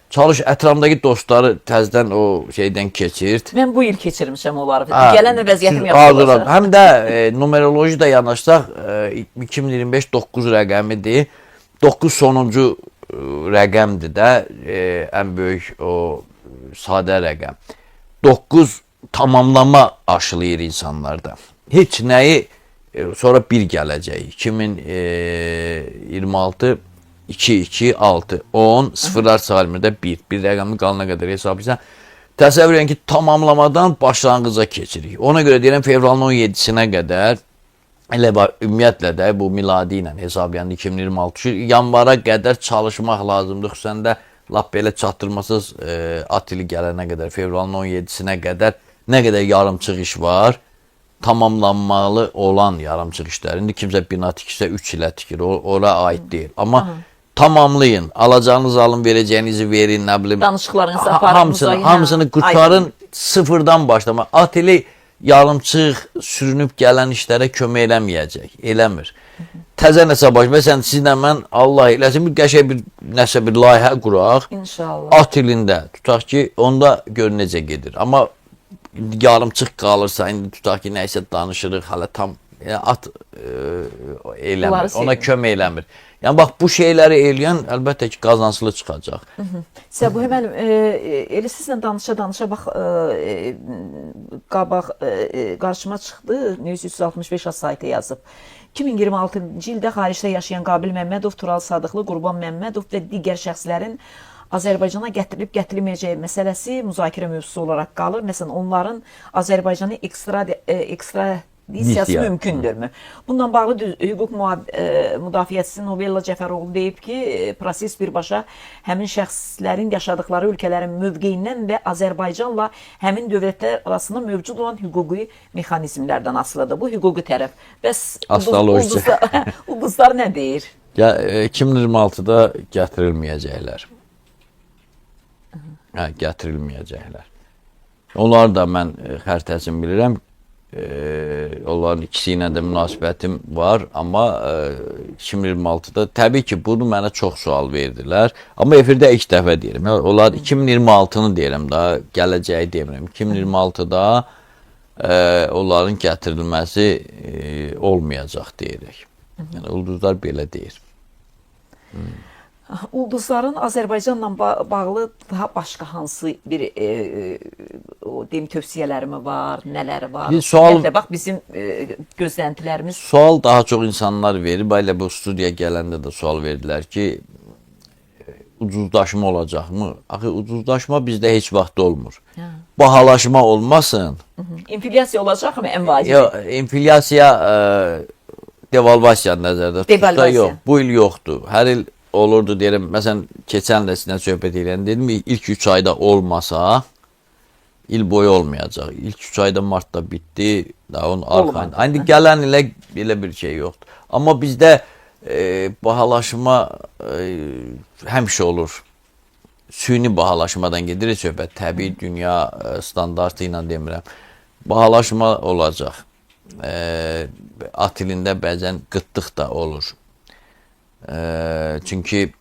Speaker 2: Çalış ətrafındakı dostları təzədən o şeydən keçir.
Speaker 1: Mən bu il keçirmişəm onları. Gələn il vəziyyətim yaxşı olacaq.
Speaker 2: Həm də numeroloji da yanaşsaq 2025 9 rəqəmidir. 9 sonuncu rəqəmdir də ən böyük o sadə rəqəm. 9 tamamlama aşılayır insanlarda. Heç nəyi sonra bir gələcək. 2026 2, 2, 6, 10, sıfırlar sayılmırda 1. Bir rəqəmli qalana qədər hesablayırsan. Təsəvvür edin ki, tamamlamadan başlanğıca keçirik. Ona görə deyirəm, fevralın 17-sinə qədər, elə ümumiyyətlə də bu miladi ilə hesablayan 2026 yanvara qədər çalışmaq lazımdır. Xüsusən də lap belə çatdırmasız at ili gələnə qədər, fevralın 17-sinə qədər nə qədər yarımçıq iş var, tamamlanmalı olan yarımçıq işlər. İndi kimsə bina tikirsə 3 ilə tikir, ora aid deyil. Amma tamamlayın, alacağınız alın, verəcəyinizi verin, nə bilim.
Speaker 1: Danışıqlarınızı aparın.
Speaker 2: Hamısını qurtarın, sıfırdan başlama. At ili yarımçıq sürünüb gələn işlərə kömək eləməyəcək. Eləmir. Təzə nəsə baş. Məsələn, sizlə mən Allah eləsin bir qəşəng bir nəsə bir layihə quraq.
Speaker 1: İnşallah.
Speaker 2: At ilində tutaq ki, onda gör necə gedir. Amma yarımçıq qalırsa, indi tutaq ki, nəyisə danışırıq, hələ tam at eləmir. Ona kömək eləmir. Yəni bax bu şeyləri eləyən əlbəttə ki, qazanclı çıxacaq.
Speaker 1: Səbuhi müəllim, elə sizlə danışa bax qabaq qarşıma çıxdı. News 365 saytı yazıb. 2026-cı ildə xaricdə yaşayan Qabil Məmmədov, Tural Sadıqlı, Qurban Məmmədov və digər şəxslərin Azərbaycana gətirilib gətirilməyəcəyi məsələsi müzakirə mövzusu olaraq qalır. Məsələn, onların Azərbaycana ekstradisiyası mümkündürmü? Bundan bağlı hüquq müdafiəçisi Novella Cəfəroğlu deyib ki, proses birbaşa həmin şəxslərin yaşadıkları ölkələrin mövqeyindən və Azərbaycanla həmin dövlətlər arasında mövcud olan hüquqi mexanizmlərdən asılıdır. Bu hüquqi tərəf. Bəs ulduzlar nə deyir?
Speaker 2: 2026-da gətirilməyəcəklər. Gətirilməyəcəklər. Onlar da mən xəritəsini bilirəm. Onların ikisi ilə də münasibətim var, amma 2026-da təbii ki, bunu mənə çox sual verdilər. Amma efirdə ilk dəfə deyirəm. Onlar 2026-nı deyirəm, daha gələcəyi demirəm. 2026-da onların gətirilməsi olmayacaq deyirik. Yəni, ulduzlar belə deyir.
Speaker 1: Ulduzların Azərbaycanla bağlı daha başqa hansı bir tövsiyələrimi var, nələri var? Bax, bizim gözləntilərimiz...
Speaker 2: Sual daha çox insanlar verir. Belə bu studiyaya gələndə də sual verdilər ki, ucuzlaşma olacaqmı? Axı, ucuzlaşma bizdə heç vaxt olmur. Bahalaşma olmasın.
Speaker 1: İnflyasiya olacaqmı ən vacib?
Speaker 2: Yox, inflyasiya devalvasiya nəzərdə tutsa yox. Bu il yoxdur. Hər il olurdu deyirəm. Məsələn, keçən də sizlə söhbət edən dedim, ilk 3 ayda olmasa, il boyu olmayacaq. İlk 3 ayda martda bitdi, daha onun arxayında. İndi gələn ilə belə bir şey yoxdur. Amma bizdə bahalaşma həmişə olur. Süni bahalaşmadan gedir söhbət. Təbii dünya standartı ilə demirəm. Bahalaşma olacaq. At ilində bəzən qıtlıq da olur. Çünki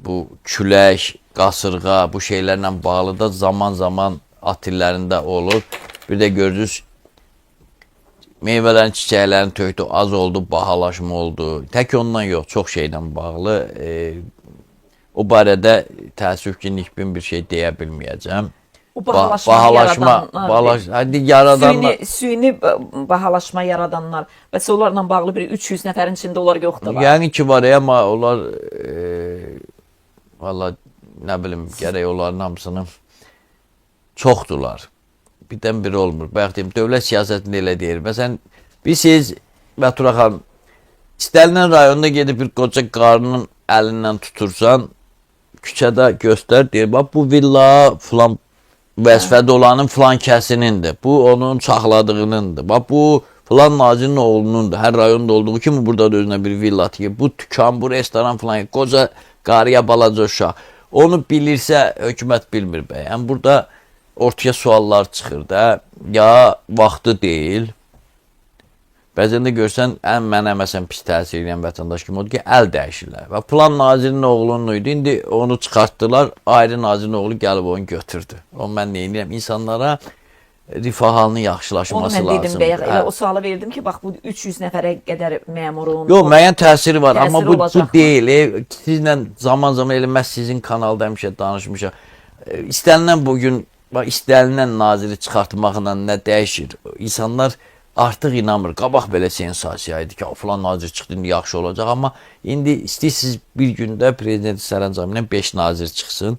Speaker 2: bu külək, qasırğa, bu şeylərlə bağlı da zaman-zaman at illərində olur. Bir də gördünüz, meyvələrin, çiçəklərin tökdü, az oldu, bahalaşma oldu. Tək ondan yox, çox şeylə bağlı. O barədə təəssüf ki, nikbin bir şey deyə bilməyəcəm.
Speaker 1: O bahalaşma
Speaker 2: yaradanlar,
Speaker 1: süni bahalaşma yaradanlar və onlarla bağlı bir 300 nəfərin içində onlar yoxdur.
Speaker 2: Yəni ki var, amma onlar valla nə bilim, gərək onların hamısını çoxdular. Birdən biri olmur. Bayaq deyim, dövlət siyasətini elə deyir. Məsələn, siz Bətura xanım, istənilən rayonda gedib bir qoca qarının əlindən tutursan, küçədə göstər, deyir, bax bu villa filan vəzifədə olanın filan kəsinindir. Bu onun saxladığınındır. Bax bu filan nazirin oğlunundur. Hər rayonda olduğu kimi burada da özünə bir villa atıyor. Bu tükan, bu restoran filan, qoca qarıya balaca uşaq. Onu bilirsə hökumət bilmir bəy. Yəni burada ortaya suallar çıxır da. Ya vaxtı deyil. Bəzən də görsən, mənə məsələn pis təsir edən vətəndaş kimi odur ki, əl dəyişirlər. Və plan nazirin oğlunun idi, indi onu çıxartdılar, ayrı nazirin oğlu gəlib onu götürdü. Onu mən neyinirəm? İnsanlara rifah halının yaxşılaşması lazımdır. Onu mən dedim
Speaker 1: bəyək, elə o sualı verdim ki, bax bu 300 nəfərə qədər məmurun...
Speaker 2: Yox, müəyyən təsiri var, amma bu deyil. Sizlə zaman-zaman elə məhz sizin kanalda həmişə danışmışam. İstənilən bugün, istənilən naziri çıxartmaqla nə dəyişir? İnsanlar artıq inanmır. Qabaq belə sensasiya idi ki, falan nazir çıxdı, indi yaxşı olacaq. Amma indi istəyirsiniz bir gündə prezident sərəncamı ilə 5 nazir çıxsın.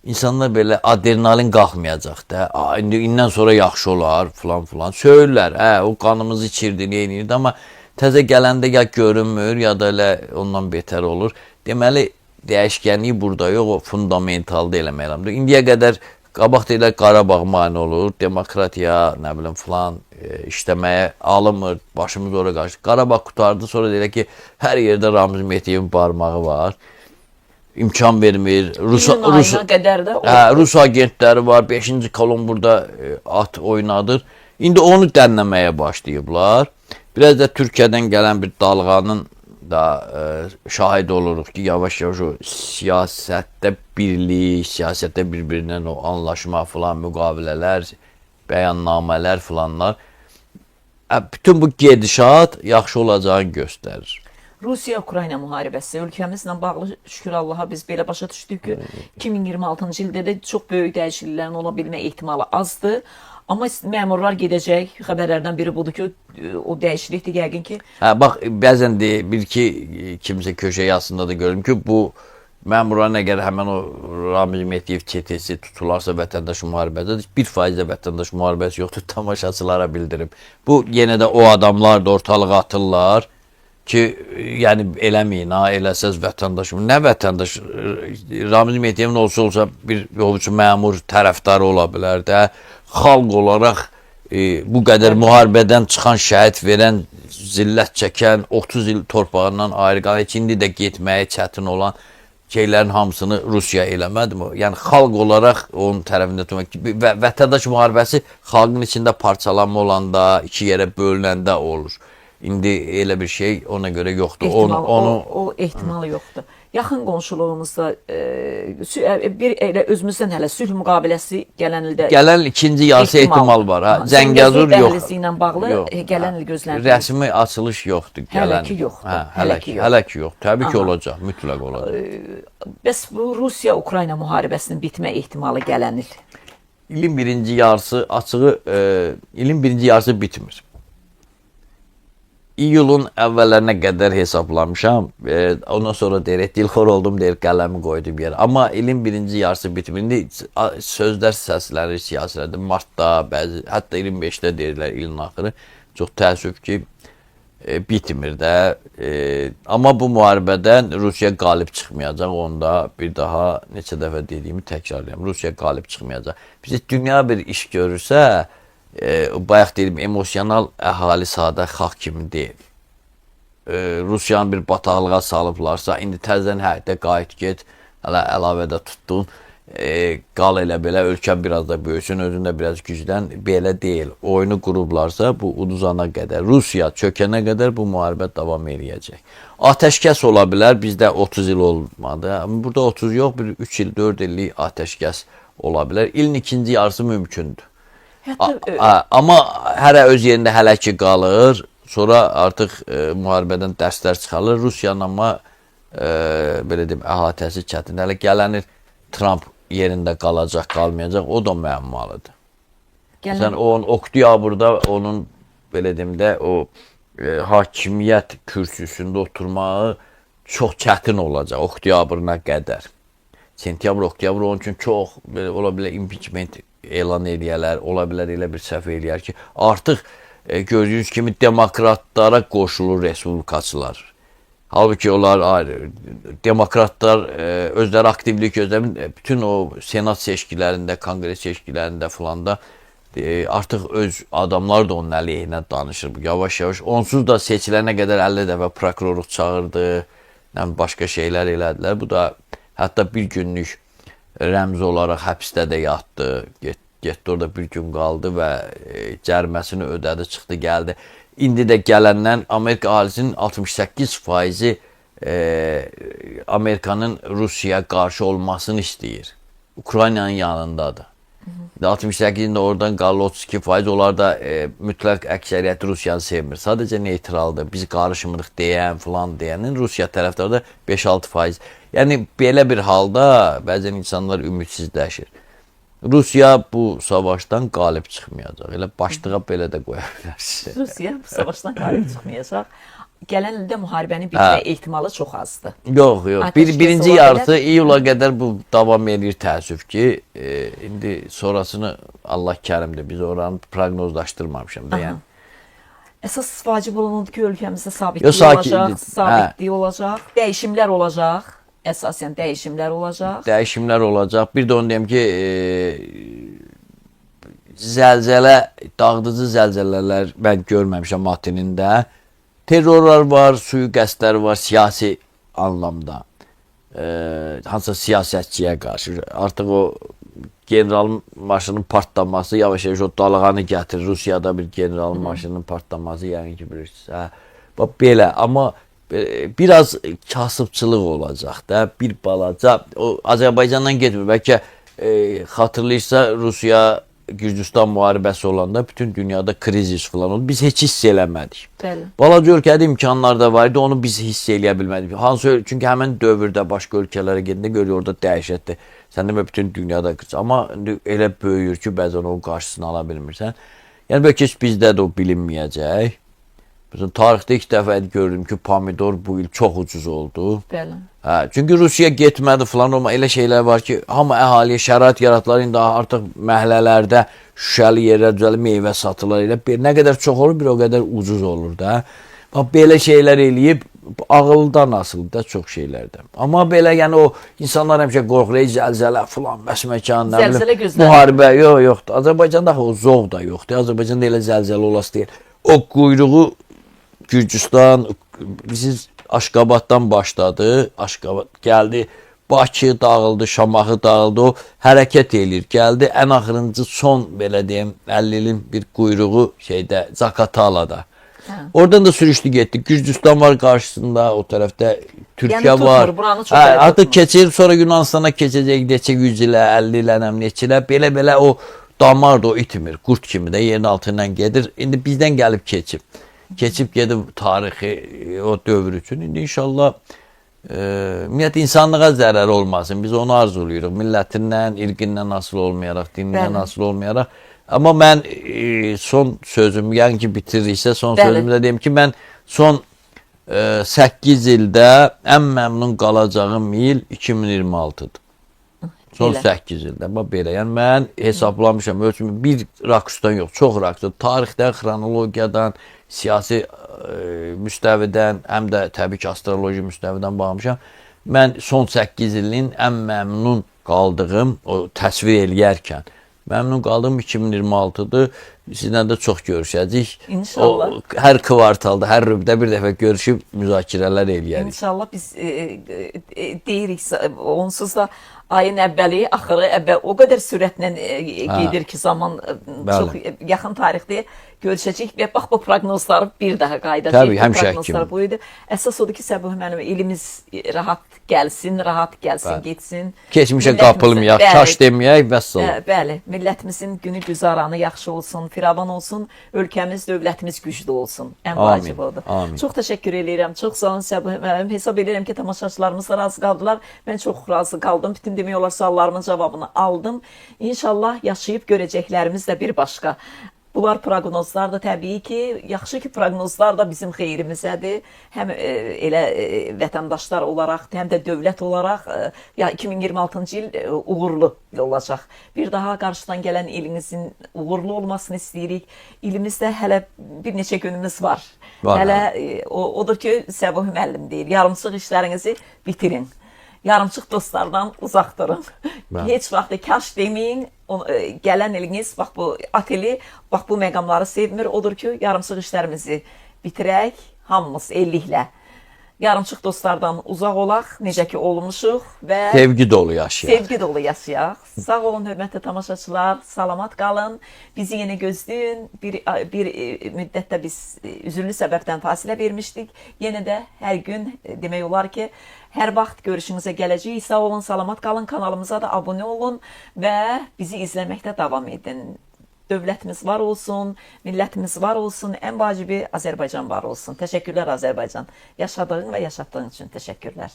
Speaker 2: İnsanlar belə adrenalin qalxmayacaq da. İndən sonra yaxşı olar, falan. Söylürlər, o qanımızı içirdi, neyinirdi. Amma təzə gələndə ya görünmür, ya da elə ondan betər olur. Deməli, dəyişkənliyi burada yox, o fundamentalda eləmək lazımdır. İndiyə qədər qabaq deyilər Qarabağ mane olur, demokratiya, nə bilim filan işləməyə alınmır, başımız oraya qarşı. Qarabağ qutardı, sonra deyilər ki, hər yerdə Ramiz Mehdiyevin barmağı var. imkan vermir.
Speaker 1: İyun ayına qədər də
Speaker 2: Rus agentləri var. 5-ci kolon burada at oynadır. İndi onu dənləməyə başlayıblar. Biraz da Türkiyədən gələn bir dalğanın da şahid oluruq ki, yavaş-yavaş o siyasətdə birlik, siyasətdə bir-birindən o anlaşma filan, müqavilələr, bəyannamələr filanlar. Bütün bu gedişat yaxşı olacağını göstərir.
Speaker 1: Rusiya-Ukrayna müharibəsi ölkəmizlə bağlı şükür Allaha biz belə başa düşdük ki, 2026-cı ildə də çox böyük dəyişikliklərin ola bilmə ehtimalı azdır. Amma məmurlar gedəcək. Xəbərlərdən biri budur ki, o dəyişiklik də yəqin ki...
Speaker 2: Bax, bəzən bir ki, kimsə köşə yazısında da görürüm ki, bu məmurların əgər həmən o Ramiz Mehdiyev çetesi tutularsa vətəndaş müharibəsidir, 1% də vətəndaş müharibəsi yoxdur, tamaşaçılara bildirim. Bu, yenə də o adamlar da ortalığa atırlar ki, yəni eləməyin, eləsəz vətəndaş. Nə vətəndaş? Ramiz Mehdiyevin olsa bir ovucu məmur tərəfdarı ola bilər də. Xalq olaraq bu qədər müharibədən çıxan, şəhid verən, zillət çəkən, 30 il torpağından ayrı qalan, heç indi də getməyə çətin olan şeylərin hamısını Rusiya eləmədi mi? Yəni xalq olaraq onun tərəfində tutmaq. Vətəndaş müharibəsi xalqın içində parçalanma olanda, iki yerə bölünəndə olur. İndi elə bir şey ona görə yoxdur.
Speaker 1: O ehtimalı yoxdur. Yaxın qonşuluğumuzda bir elə özümüzdən hələ sülh müqaviləsi gələn ildə...
Speaker 2: Gələn ikinci yarısı ehtimal var. Zəngəzur yox.
Speaker 1: Dəhlizi ilə bağlı gələn il gözlənilir.
Speaker 2: Rəsmi açılış yoxdur.
Speaker 1: Hələ ki yoxdur.
Speaker 2: Hələ ki yox. Təbii ki olacaq. Mütləq olacaq.
Speaker 1: Bəs bu Rusiya-Ukrayna müharibəsinin bitmə ehtimalı gələn il?
Speaker 2: İlin birinci yarısı açığı, ilin birinci yarısı bitmir. İyulun əvvəllərinə qədər hesablamışam. Ondan sonra deyir, dilxor oldum, deyir, qələmi qoydum yerə. Amma ilin birinci yarısı bitmir. İndi sözlər səslənir siyasilərdə. Martda, bəzi, hətta 25-də deyirlər ilin axırı. Çox təəssüf ki, bitmir də. Amma bu müharibədən Rusiya qalib çıxmayacaq. Onda bir daha neçə dəfə dediyimi təkrarlayım. Rusiya qalib çıxmayacaq. Bizə dünya bir iş görürsə, bayaq dedim, emosional əhali sadə xalq kimi deyil. Rusiyanı bir bataqlığa salıblarsa, indi təzədən həyətdə qayıt get, hələ əlavədə tutdun, qal elə belə, ölkən biraz da böyüsün, özün də biraz gücdən, belə deyil. Oyunu qurublarsa, bu uduzana qədər, Rusiya çökənə qədər bu müharibə davam eləyəcək. Atəşkəs ola bilər, bizdə 30 il olmadı. Burada 30 yox, bir 3 il, 4 illik atəşkəs ola bilər. İlin ikinci yarısı mümkündür. Amma hərə öz yerində hələ ki qalır, sonra artıq müharibədən dərslər çıxarılır. Rusiyanın amma belə deyim, əhatəsi çətin. Hələ gələnir Trump yerində qalacaq, qalmayacaq, o da müəmmalıdır. Sən oktyabrda onun belə deyim də o hakimiyyət kürsüsündə oturmağı çox çətin olacaq oktyabrına qədər. Sentyabr, oktyabr onun üçün çox ola bilər impeachment elan eləyərlər, ola bilər elə bir səhv eləyər ki, artıq gördüyünüz kimi demokratlara qoşulur respublikaçılar. Halbuki onlar ayrı. Demokratlar özləri aktivlik gözləmir. Bütün o senat seçkilərində, kongres seçkilərində filanda artıq öz adamlar da onun əleyhinə danışır. Yavaş-yavaş. Onsuz da seçilənə qədər 50 dəfə prokurorluq çağırdı, başqa şeylər elədilər. Bu da hətta bir günlük rəmzi olaraq həbsdə də yatdı, getdi orada bir gün qaldı və cəriməsini ödədi, çıxdı, gəldi. İndi də gələndən Amerika əhalisinin 68%-i Amerikanın Rusiyaya qarşı olmasını istəyir. Ukraynanın yanındadır. 68-ində oradan qalır 32%, onlar da mütləq əksəriyyət Rusiyanı sevmir. Sadəcə neytraldır, biz qarışmırıq deyən, filan deyənin Rusiya tərəfdarı da 5-6%. Yəni, belə bir halda bəzən insanlar ümidsizləşir. Rusiya bu savaşdan qalib çıxmayacaq. Elə başlığa belə də qoya bilərsiniz.
Speaker 1: Rusiya bu savaşdan qalib çıxmayacaq. Gələn ildə müharibənin bitmə ehtimalı çox azdır.
Speaker 2: Yox. Birinci yarısı iyula qədər bu davam edir təəssüf ki. İndi sonrasını Allah kərimdir. Biz oranı proqnozlaşdırmamışam da yəni.
Speaker 1: Əsas vacib olunur ki, ölkəmizdə sabitlik olacaq, dəyişimlər olacaq. Əsasən dəyişimlər olacaq.
Speaker 2: Dəyişimlər olacaq. Bir də onu deyim ki, zəlzələ, dağıdıcı zəlzələlər mən görməmişəm matinində. Terrorlar var, sui-qəsdlər var siyasi anlamda. hansısa siyasətçiyə qarşı artıq o general maşının partlaması yavaş-yavaş o dalğanı gətirir. Rusiyada bir general maşının partlaması yəqin ki bilirsiniz. Hə. Bax belə, amma biraz kasıbçılıq olacaq da, bir balaca o Azərbaycandan getmir. Bəlkə xatırlayırsa Rusiya Gürcüstan müharibəsi olanda bütün dünyada krizis falan oldu. Biz heç hiss eləmədik.
Speaker 1: Bəli.
Speaker 2: Balaca ölkədə imkanlar da var idi, onu biz hiss eləyə bilmədik. Çünki həmin dövrdə başqa ölkələrə gedəndə görür orada dəhşətdir. Sən demə bütün dünyada kriz. Amma elə böyüyür ki, bəzən onun qarşısını ala bilmirsən. Yəni bəlkə heç bizdə də o bilinməyəcək. Bizim tarixdə ilk dəfə gördüm ki, pomidor bu il çox ucuz oldu.
Speaker 1: Bəli.
Speaker 2: Hə, çünki Rusiya getmədi falan, amma elə şeylər var ki, hamı əhaliyə şərait yaratdılar. İndi artıq məhəllələrdə şüşəli yerlər düzəlib meyvə satılır. Elə nə qədər çox olur, bir o qədər ucuz olur da. Bax belə şeylər eləyib ağıldan asılı da çox şeylərdə. Amma belə yəni o insanlar həmişə qorxur, zəlzələ falan, məsməkan, nə bilim, müharibə yoxdur. Azərbaycanda o zov da yoxdur. Azərbaycanda elə zəlzələ olası deyil. O quyruğu Gürcüstan, biz Aşqabaddan başladı, Aşqabad gəldi, Bakı dağıldı, Şamaxı dağıldı, o hərəkət eləyir, gəldi, ən axırıncı son, belə deyim, 50 ilin bir quyruğu şeydə, Zaqatalada. Oradan da sürüşdü getdi, Gürcüstan var qarşısında, o tərəfdə Türkiyə var. Artıq keçir, sonra Yunanistana keçəcək, neçə 100 ilə, 50 ilə, neçə ilə, belə o damar da o itmir, qurt kimi də yerin altından gedir, indi bizdən gəlib keçib. Keçib gedib tarixi o dövr üçün. İndi inşallah ümumiyyətlə insanlığa zərər olmasın. Biz onu arzuluyuruq. Millətindən, irqindən asılı olmayaraq, dinindən asılı olmayaraq. Amma mən son sözüm, yəni ki bitiriksə son sözümdə deyim ki, mən son 8 ildə ən məmnun qalacağım il 2026-dır. Son 8 ildə. Bax belə. Yəni mən hesablamışam ölçümü bir rakusdan yox, çox rakusdan. Tarixdən, xronologiyadan, siyasi müstəvidən, həm də təbii ki, astroloji müstəvidən baxmışam. Mən son 8 ilin ən məmnun qaldığım, o təsvir eləyərkən, məmnun qaldığım 2026-dır. Sizlə də çox görüşəcəyik.
Speaker 1: İnşallah.
Speaker 2: Hər kvartalda, hər rübdə bir dəfə görüşüb müzakirələr eləyərik.
Speaker 1: İnşallah biz deyirik, onsuz da ayın əvvəli, axırı o qədər sürətlə gedir ki, zaman çox yaxın tarixdə görüşəcək və bax bu proqnozları bir daha qayda
Speaker 2: təbii, həmişə kimi.
Speaker 1: Bu idi. Əsas odur ki, Səbuh müəllim, ilimiz rahat gəlsin, getsin.
Speaker 2: Keçmişə qapılmayaq, kaş deməyək, vəssalam.
Speaker 1: Bəli, millətimizin günü güzaranı yaxşı olsun, firavan olsun, ölkəmiz, dövlətimiz güclü olsun. Ən vacib odur. Çox təşəkkür edirəm. Çox sağ olun Səbuh müəllim. Hesab edirəm ki, tamaşaçılarımız da razı qaldılar. Mən çox razı qaldım. Bütün demək olar suallarımın cavabını aldım. İnşallah yaşayıb görəcəklərimiz də bir başqa. Bunlar proqnozlar da təbii ki, yaxşı ki proqnozlar da bizim xeyrimizədir. Həm elə vətəndaşlar olaraq, həm də dövlət olaraq 2026-cı il uğurlu olacaq. Bir daha qarşıdan gələn ilimizin uğurlu olmasını istəyirik. İlimizdə hələ bir neçə günümüz var. Hələ odur ki, Səbuh müəllim deyir, yarımçıq işlərinizi bitirin. Yarımçıq dostlardan uzaq durun. Heç vaxt kaş deməyin, gələn iliniz, bax bu ateli, bax bu məqamları sevmir. Odur ki, yarımçıq işlərimizi bitirək, hamımız elliklə. Yarımçıq dostlardan uzaq olaq, necə ki olmuşuq və
Speaker 2: sevgi dolu yaşayaq.
Speaker 1: Sevgi dolu yaşayaq. Sağ olun, hörmətli tamaşaçılar, salamat qalın. Bizi yenə gözləyin. Bir müddətdə biz üzürlü səbəbdən fasilə vermişdik. Yenə də hər gün demək olar ki, hər vaxt görüşünüzə gələcəyik. Sağ olun, salamat qalın. Kanalımıza da abunə olun və bizi izləməkdə davam edin. Dövlətimiz var olsun, millətimiz var olsun, ən vacibi Azərbaycan var olsun. Təşəkkürlər Azərbaycan. Yaşadığın və yaşatdığın üçün təşəkkürlər.